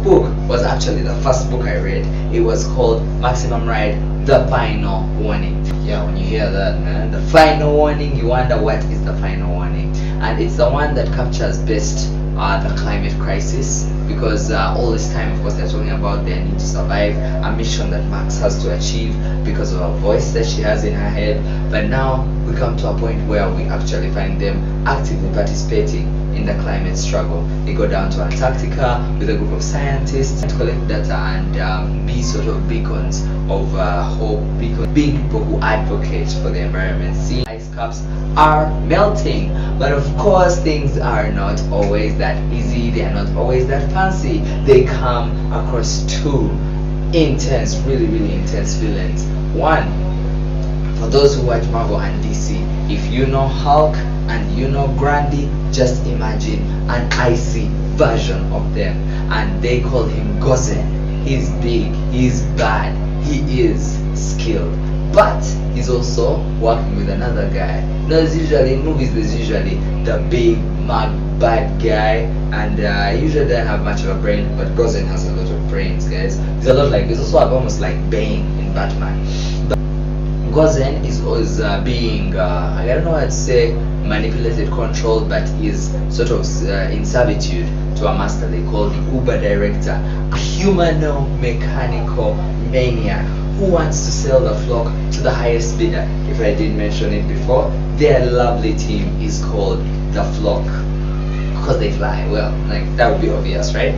book was actually the first book I read. It was called Maximum Ride, The Final Warning. Yeah, when you hear that, man, the final warning, you wonder what is the final warning. And it's the one that captures best the climate crisis, because all this time, of course, they're talking about their need to survive, a mission that Max has to achieve because of a voice that she has in her head. But now we come to a point where we actually find them actively participating in the climate struggle. They go down to Antarctica with a group of scientists to collect data and be sort of beacons of hope, being people who advocate for the environment. See, ice caps are melting, but of course things are not always that easy. They are not always that fancy. They come across two intense, really intense villains. One, for those who watch Marvel and DC, if you know Hulk and you know Grandy, just imagine an icy version of them, and they call him Gozen. He's big, he's bad, he is skilled, but he's also working with another guy. There's usually in movies, there's usually the big mad bad guy, and usually they don't have much of a brain, but Gozen has a lot of brains, guys. He's a lot like, he's also almost like Bane in Batman. But Gozen is always being I don't know how to say manipulated, controlled, but is sort of in servitude to a master they call the Uber Director, a humano-mechanical maniac who wants to sell the flock to the highest bidder. If I did mention it before, their lovely team is called the Flock because they fly. Well, like that would be obvious, right?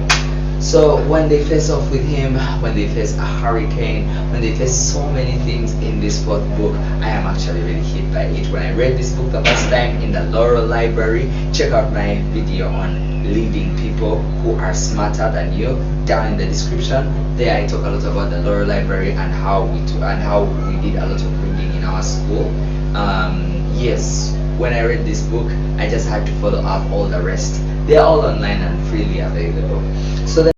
So when they face off with him, when they face a hurricane, when they face so many things in this fourth book, I am actually really hit by it. When I read this book the first time in the Laurel Library, check out my video on leading people who are smarter than you down in the description. There I talk a lot about the Laurel Library and how we did a lot of reading in our school. Yes, when I read this book, I just had to follow up all the rest. They're all online and freely available. So